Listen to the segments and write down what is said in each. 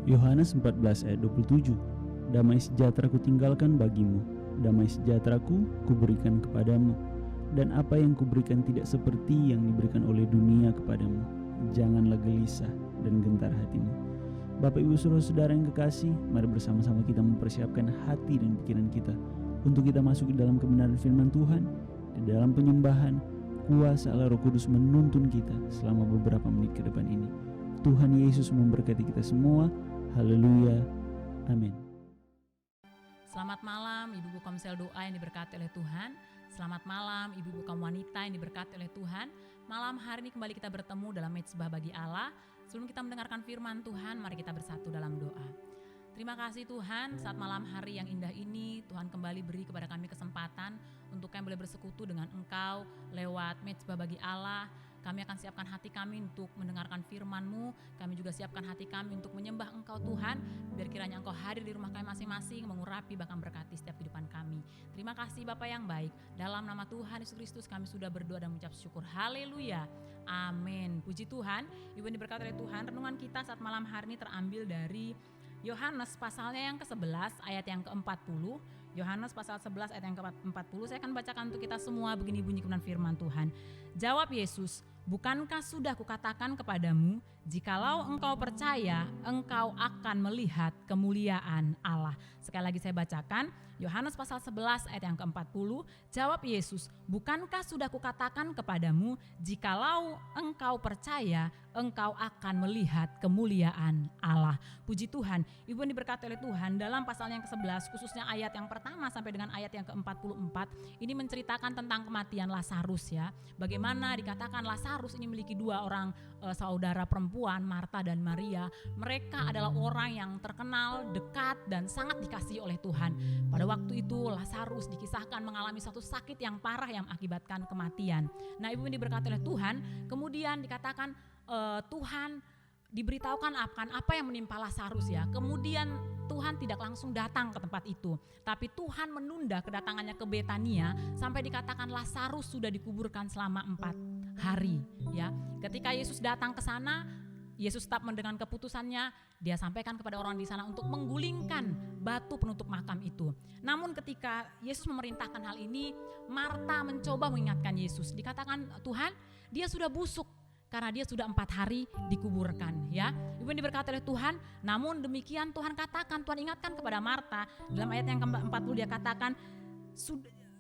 Yohanes 14 ayat 27. Damai sejahtera ku tinggalkan bagimu, damai sejahtera-Ku kuberikan kepadamu, dan apa yang kuberikan tidak seperti yang diberikan oleh dunia kepadamu. Janganlah gelisah dan gentar hatimu. Bapak Ibu Saudara-saudara yang kekasih, mari bersama-sama kita mempersiapkan hati dan pikiran kita untuk kita masuk di dalam kebenaran firman Tuhan. Di dalam penyembahan, kuasa Allah Roh Kudus menuntun kita selama beberapa menit ke depan ini. Tuhan Yesus memberkati kita semua. Haleluya. Amin. Selamat malam ibu-ibu komsel doa yang diberkati oleh Tuhan. Selamat malam ibu-ibu kaum wanita yang diberkati oleh Tuhan. Malam hari ini kembali kita bertemu dalam mezbah bagi Allah. Sebelum kita mendengarkan firman Tuhan, mari kita bersatu dalam doa. Terima kasih Tuhan, saat malam hari yang indah ini Tuhan kembali beri kepada kami kesempatan untuk kami boleh bersekutu dengan Engkau lewat mezbah bagi Allah. Kami akan siapkan hati kami untuk mendengarkan firman-Mu. Kami juga siapkan hati kami untuk menyembah Engkau Tuhan. Biar kiranya Engkau hadir di rumah kami masing-masing, mengurapi bahkan berkati setiap kehidupan kami. Terima kasih Bapa yang baik. Dalam nama Tuhan Yesus Kristus kami sudah berdoa dan mengucap syukur. Haleluya. Amin. Puji Tuhan. Ibu yang diberkati oleh Tuhan. Renungan kita saat malam hari ini terambil dari Yohanes pasalnya yang ke-11 ayat yang ke-40. Yohanes pasal 11 ayat yang ke-40. Saya akan bacakan untuk kita semua. Begini bunyi kebenaran firman Tuhan. Jawab Yesus, bukankah sudah kukatakan kepadamu, jikalau engkau percaya, engkau akan melihat kemuliaan Allah. Sekali lagi saya bacakan, Yohanes pasal 11 ayat yang ke-40. Jawab Yesus, bukankah sudah kukatakan kepadamu, jikalau engkau percaya, engkau akan melihat kemuliaan Allah. Puji Tuhan, Ibu yang diberkati oleh Tuhan, dalam pasal yang ke-11, khususnya ayat yang pertama sampai dengan ayat yang ke-44, ini menceritakan tentang kematian Lazarus ya. Bagaimana dikatakan Lazarus ini memiliki dua orang saudara perempuan, Marta dan Maria. Mereka adalah orang yang terkenal, dekat, dan sangat dikasihi oleh Tuhan. Pada waktu itu Lazarus dikisahkan mengalami satu sakit yang parah yang mengakibatkan kematian. Nah, Ibu yang diberkati oleh Tuhan, kemudian dikatakan Tuhan diberitahukan akan apa yang menimpa Lazarus ya. Kemudian Tuhan tidak langsung datang ke tempat itu, tapi Tuhan menunda kedatangannya ke Betania sampai dikatakan Lazarus sudah dikuburkan selama 4 hari ya. Ketika Yesus datang ke sana, Yesus tetap mendengar keputusannya, dia sampaikan kepada orang di sana untuk menggulingkan batu penutup makam itu. Namun ketika Yesus memerintahkan hal ini, Marta mencoba mengingatkan Yesus. Dikatakan Tuhan, dia sudah busuk karena dia sudah 4 hari dikuburkan ya. Ibu yang diberkati oleh Tuhan, namun demikian Tuhan katakan, Tuhan ingatkan kepada Marta dalam ayat yang ke-40 dia katakan,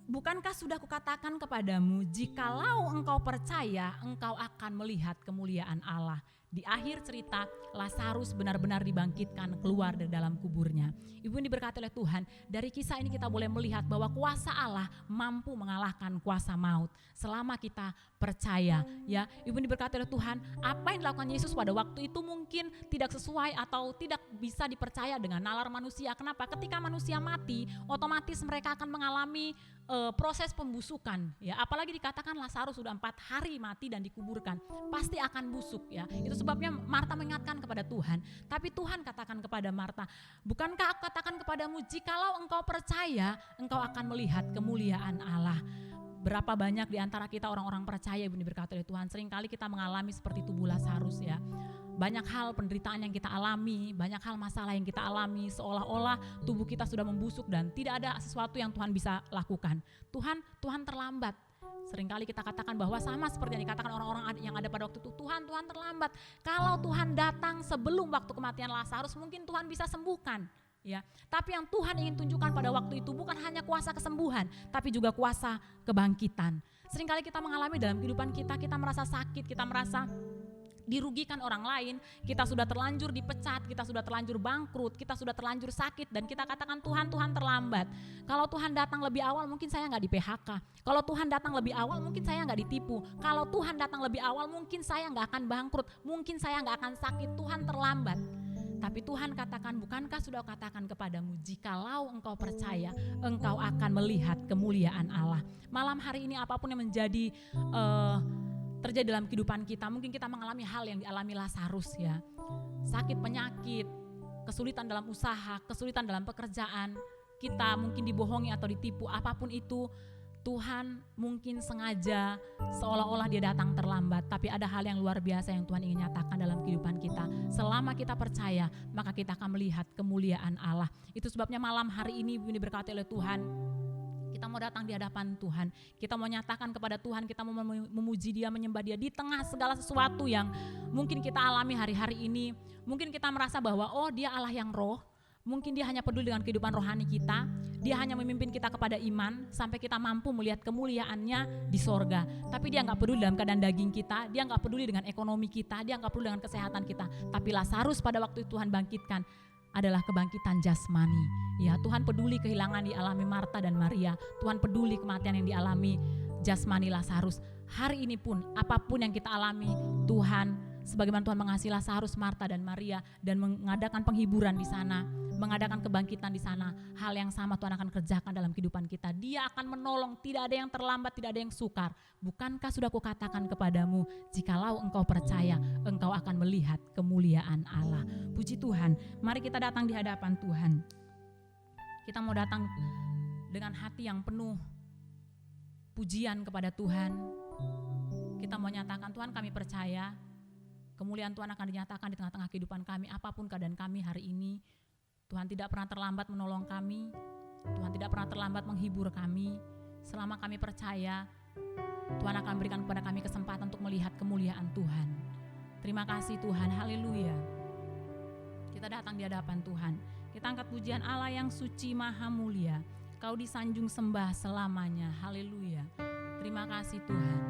bukankah sudah kukatakan kepadamu, jikalau engkau percaya, engkau akan melihat kemuliaan Allah. Di akhir cerita, Lazarus benar-benar dibangkitkan keluar dari dalam kuburnya. Ibu yang diberkati oleh Tuhan, dari kisah ini kita boleh melihat bahwa kuasa Allah mampu mengalahkan kuasa maut selama kita percaya ya. Ibu yang diberkati oleh Tuhan, apa yang dilakukan Yesus pada waktu itu mungkin tidak sesuai atau tidak bisa dipercaya dengan nalar manusia. Kenapa? Ketika manusia mati, otomatis mereka akan mengalami proses pembusukan ya. Apalagi dikatakan Lazarus sudah 4 hari mati dan dikuburkan, pasti akan busuk ya. Itu sebabnya Marta mengingatkan kepada Tuhan. Tapi Tuhan katakan kepada Marta, bukankah aku katakan kepadamu, jikalau engkau percaya, engkau akan melihat kemuliaan Allah. Berapa banyak di antara kita orang-orang percaya, Ibu diberkati oleh Tuhan, seringkali kita mengalami seperti tubuh Lazarus ya. Banyak hal penderitaan yang kita alami, banyak hal masalah yang kita alami, seolah-olah tubuh kita sudah membusuk dan tidak ada sesuatu yang Tuhan bisa lakukan. Tuhan terlambat. Seringkali kita katakan bahwa sama seperti yang dikatakan orang-orang yang ada pada waktu itu, Tuhan terlambat. Kalau Tuhan datang sebelum waktu kematian Lazarus, mungkin Tuhan bisa sembuhkan. Ya, tapi yang Tuhan ingin tunjukkan pada waktu itu bukan hanya kuasa kesembuhan, tapi juga kuasa kebangkitan. Seringkali kita mengalami dalam kehidupan kita merasa sakit, kita merasa dirugikan orang lain, kita sudah terlanjur dipecat, kita sudah terlanjur bangkrut, kita sudah terlanjur sakit, dan kita katakan Tuhan terlambat. Kalau Tuhan datang lebih awal mungkin saya gak di PHK, kalau Tuhan datang lebih awal mungkin saya gak ditipu, kalau Tuhan datang lebih awal mungkin saya gak akan bangkrut, mungkin saya gak akan sakit. Tuhan terlambat. Tapi Tuhan katakan, bukankah sudah katakan kepadamu, jikalau engkau percaya, engkau akan melihat kemuliaan Allah. Malam hari ini apapun yang menjadi terjadi dalam kehidupan kita, mungkin kita mengalami hal yang dialami Lazarus ya. Sakit, penyakit, kesulitan dalam usaha, kesulitan dalam pekerjaan, kita mungkin dibohongi atau ditipu, apapun itu, Tuhan mungkin sengaja seolah-olah dia datang terlambat, tapi ada hal yang luar biasa yang Tuhan ingin nyatakan dalam kehidupan kita. Selama kita percaya, maka kita akan melihat kemuliaan Allah. Itu sebabnya malam hari ini Ibu diberkati oleh Tuhan. Kita mau datang di hadapan Tuhan, kita mau nyatakan kepada Tuhan, kita mau memuji Dia, menyembah Dia di tengah segala sesuatu yang mungkin kita alami hari-hari ini. Mungkin kita merasa bahwa Dia Allah yang roh, mungkin Dia hanya peduli dengan kehidupan rohani kita, Dia hanya memimpin kita kepada iman sampai kita mampu melihat kemuliaannya di sorga. Tapi Dia gak peduli dalam keadaan daging kita, Dia gak peduli dengan ekonomi kita, Dia gak peduli dengan kesehatan kita. Tapi Lazarus pada waktu Tuhan bangkitkan adalah kebangkitan jasmani. Ya, Tuhan peduli kehilangan dialami Marta dan Maria. Tuhan peduli kematian yang dialami jasmani Lazarus. Hari ini pun apapun yang kita alami, Tuhan sebagaimana Tuhan mengasihi Lazarus, Marta dan Maria dan mengadakan penghiburan di sana, mengadakan kebangkitan di sana, hal yang sama Tuhan akan kerjakan dalam kehidupan kita. Dia akan menolong, tidak ada yang terlambat, tidak ada yang sukar. Bukankah sudah kukatakan kepadamu, jikalau engkau percaya, engkau akan melihat kemuliaan Allah. Puji Tuhan, mari kita datang di hadapan Tuhan. Kita mau datang dengan hati yang penuh pujian kepada Tuhan. Kita mau nyatakan, Tuhan kami percaya, kemuliaan Tuhan akan dinyatakan di tengah-tengah kehidupan kami, apapun keadaan kami hari ini. Tuhan tidak pernah terlambat menolong kami, Tuhan tidak pernah terlambat menghibur kami. Selama kami percaya, Tuhan akan berikan kepada kami kesempatan untuk melihat kemuliaan Tuhan. Terima kasih Tuhan, haleluya. Kita datang di hadapan Tuhan, kita angkat pujian Allah yang suci maha mulia. Kau disanjung sembah selamanya, haleluya. Terima kasih Tuhan.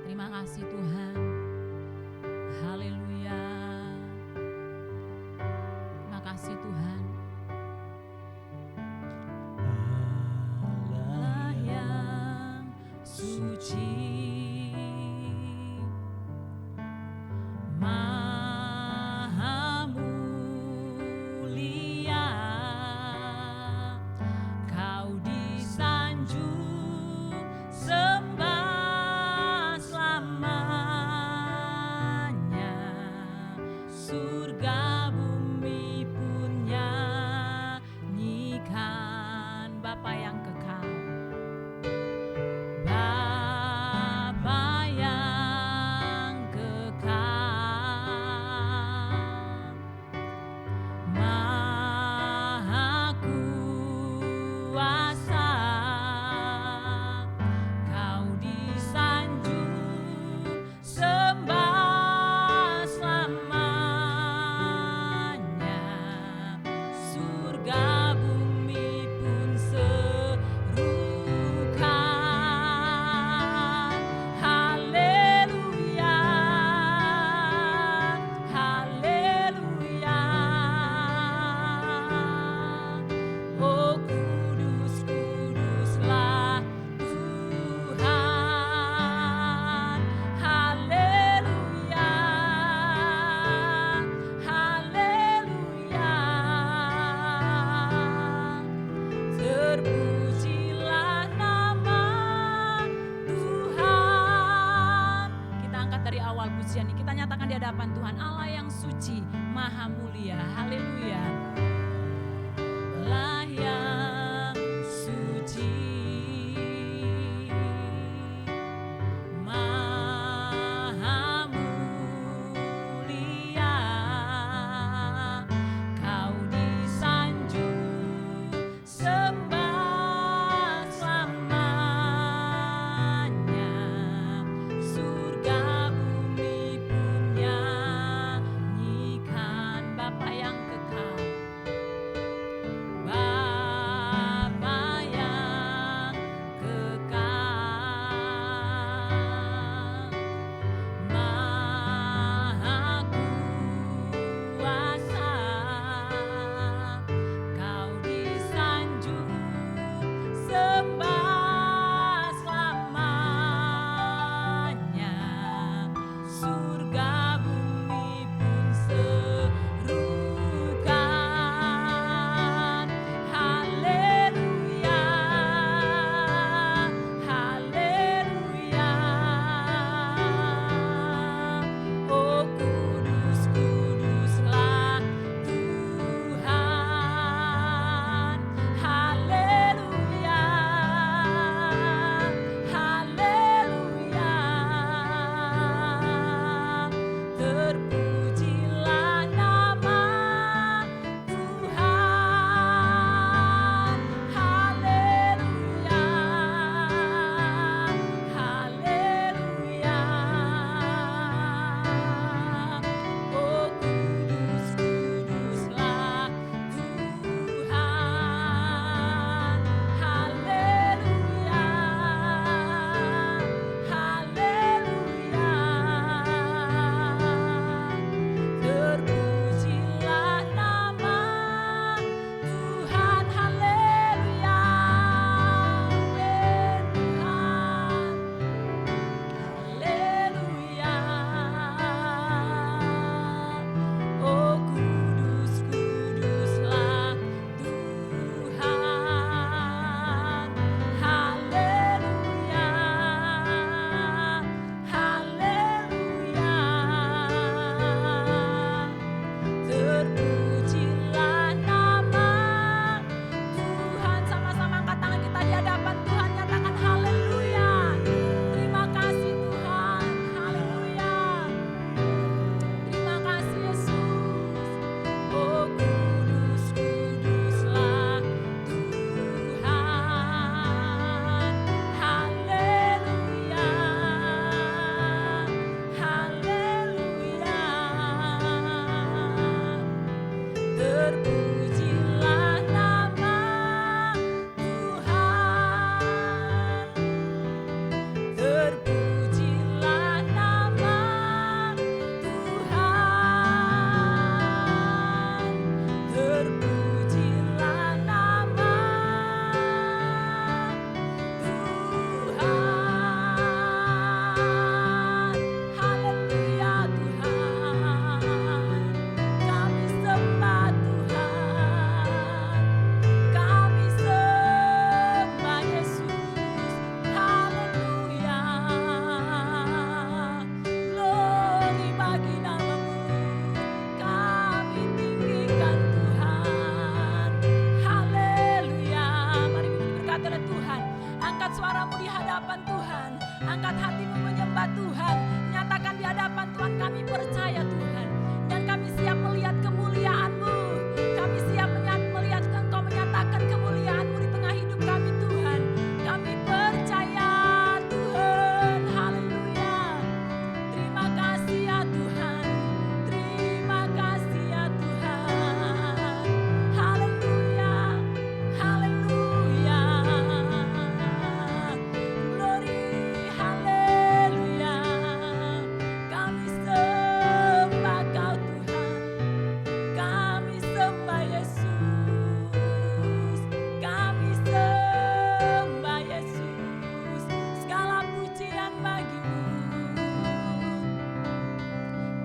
Terima kasih Tuhan, haleluya. Terima kasih Tuhan. Allah yang suci, maha mulia, kau disanjung sembah selamanya. hadapan Tuhan. Angkat hatimu menyembah Tuhan. Nyatakan di hadapan Tuhan, kami percaya Tuhan. Dan kami siap melihat kemuliaan-Mu. Kami siap melihat Engkau menyatakan kemuliaan-Mu di tengah hidup kami Tuhan. Kami percaya Tuhan. Haleluya. Terima kasih ya Tuhan. Terima kasih ya Tuhan. Haleluya. Haleluya. Glory. Haleluya. Kami sembah Kau Tuhan. Kami sembah Yesus. Kami sembah Yesus. Segala pujian bagi-Mu.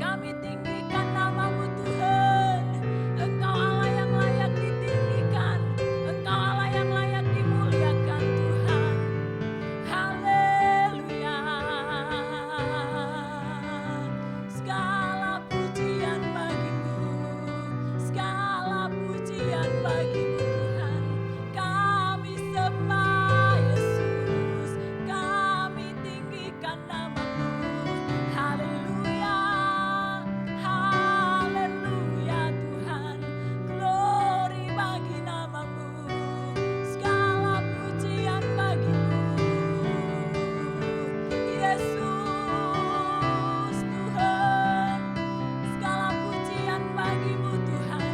Kami tinggikan nama-Mu Tuhan. Engkau Allah yang layak ditinggikan. Engkau Allah yang layak dimuliakan Tuhan. Haleluya. Segala pujian bagi-Mu. Segala pujian bagi-Mu Tuhan. Kami sembah Yesus. Kami tinggikan nama-Mu. Haleluya. Haleluya Tuhan. Glory bagi nama-Mu. Segala pujian bagi-Mu. Yesus Tuhan. Segala pujian bagi-Mu Tuhan.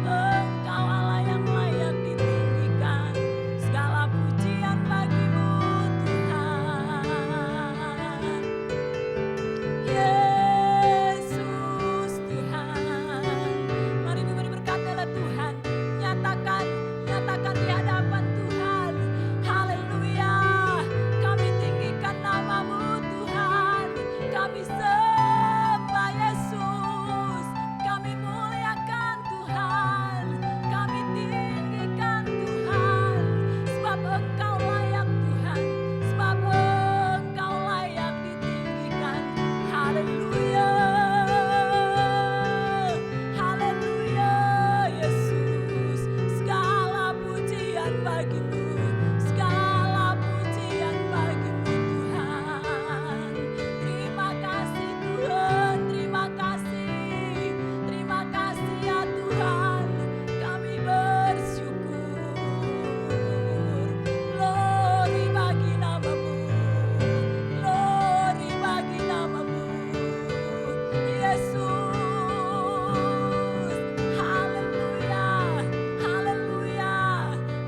Engkau Allah yang layak ditinggikan. Segala pujian bagi-Mu Tuhan. Yesus Tuhan. Mari Ibu diberkati oleh Tuhan. Nyatakan di hadapan Tuhan. Haleluya. Kami tinggikan nama-Mu Tuhan. Kami sembah Yesus. Kami muliakan Tuhan. Kami tinggikan Tuhan. Sebab Engkau layak Tuhan. Sebab Engkau layak ditinggikan. Haleluya. Haleluya Yesus. Segala pujian bagi-Mu. Segala pujian bagi-Mu Tuhan. Terima kasih Tuhan. Terima kasih. Terima kasih ya Tuhan. Kami bersyukur. Glory bagi nama-Mu. Glory bagi nama-Mu. Yesus. Haleluya. Haleluya.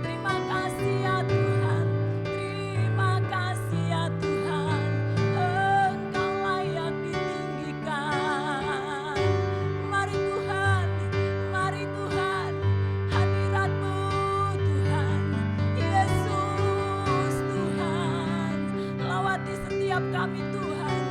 Terima kasih ya Tuhan. Terima kasih ya Tuhan. Engkau layak ditinggikan. Mari Tuhan. Mari Tuhan. Hadirat-Mu Tuhan. Yesus Tuhan. Lawati setiap kami Tuhan.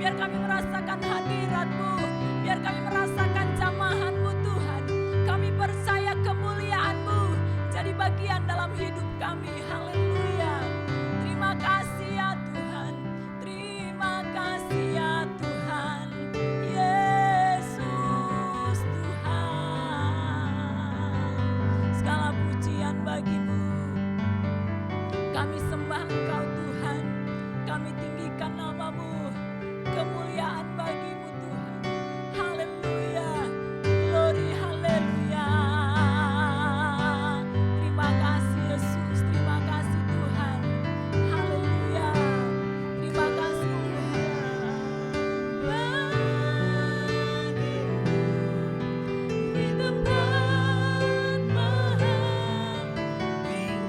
Biar kami merasakan hadirat-Mu. Biar kami merasakan jamahan-Mu Tuhan. Kami percaya kemuliaan-Mu jadi bagian dalam hidup kami. Haleluya. Terima kasih ya Tuhan. Terima kasih ya Tuhan. Yesus Tuhan. Segala pujian bagi-Mu. Kami sembah Engkau Tuhan. Kami tinggikan nama-Mu. Kemuliaan bagi-Mu Tuhan. Haleluya. Glory haleluya. Terima kasih Yesus. Terima kasih Tuhan. Haleluya. Terima kasih Tuhan. Bagimu di tempat maha tinggi.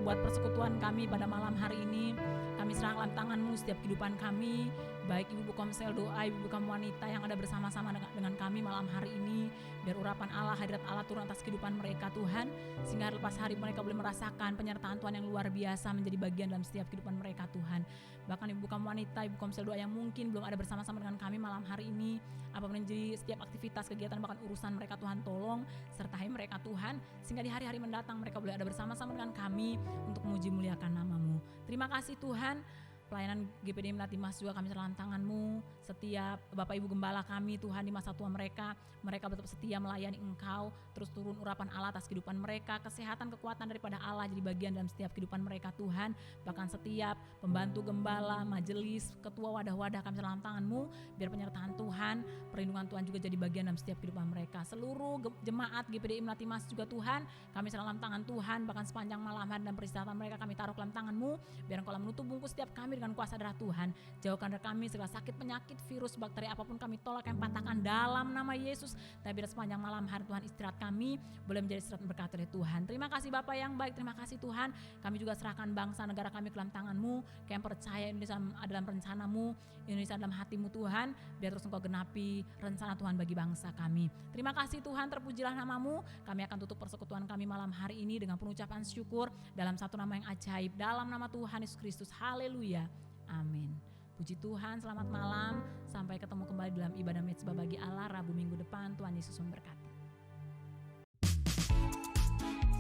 buat persekutuan kami pada malam hari ini. Kami serahkan dalam tangan-Mu setiap kehidupan kami, baik Ibu Komsel Doa, Ibu kamu wanita yang ada bersama-sama dengan kami malam hari ini. Biar urapan Allah, hadirat Allah turun atas kehidupan mereka Tuhan, sehingga lepas hari mereka boleh merasakan penyertaan Tuhan yang luar biasa menjadi bagian dalam setiap kehidupan mereka Tuhan. Bahkan Ibu kamu wanita, Ibu Komsel Doa yang mungkin belum ada bersama-sama dengan kami malam hari ini, apapun menjadi setiap aktivitas, kegiatan, bahkan urusan mereka Tuhan, tolong sertai mereka Tuhan, sehingga di hari-hari mendatang mereka boleh ada bersama-sama dengan kami untuk memuji muliakan nama-Mu. Terima kasih Tuhan. Pelayanan GPD Melati Mas juga kami dalam tangan-Mu. Setiap Bapak Ibu Gembala kami Tuhan di masa tua mereka tetap setia melayani Engkau. Terus turun urapan Allah atas kehidupan mereka, kesehatan, kekuatan daripada Allah jadi bagian dalam setiap kehidupan mereka Tuhan. Bahkan setiap pembantu gembala, majelis, ketua wadah-wadah kami dalam tangan-Mu. Biar penyertaan Tuhan, perlindungan Tuhan juga jadi bagian dalam setiap kehidupan mereka. Seluruh jemaat GPD Melati Mas juga Tuhan, kami dalam tangan Tuhan. Bahkan sepanjang malam hari dan peristirahat mereka kami taruh dalam tangan-Mu. Biar Engkau menutup bungkus setiap kami dengan kuasa darah Tuhan. Jauhkan dari kami segala sakit, penyakit, virus, bakteri apapun kami tolak, yang patahkan dalam nama Yesus. Tapi biar sepanjang malam hari Tuhan istirahat kami boleh menjadi istirahat berkat dari Tuhan. Terima kasih Bapa yang baik, terima kasih Tuhan. Kami juga serahkan bangsa negara kami ke dalam tangan-Mu. Kami percaya Indonesia dalam rencana-Mu, Indonesia dalam hati-Mu Tuhan. Biar terus Engkau genapi rencana Tuhan bagi bangsa kami. Terima kasih Tuhan, terpujilah nama-Mu. Kami akan tutup persekutuan kami malam hari ini dengan pengucapan syukur dalam satu nama yang ajaib, dalam nama Tuhan Yesus Kristus. Haleluya. Amin. Puji Tuhan, selamat malam. Sampai ketemu kembali dalam ibadah mezbah bagi Allah Rabu minggu depan. Tuhan Yesus memberkati.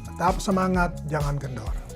Tetap semangat, jangan kendor.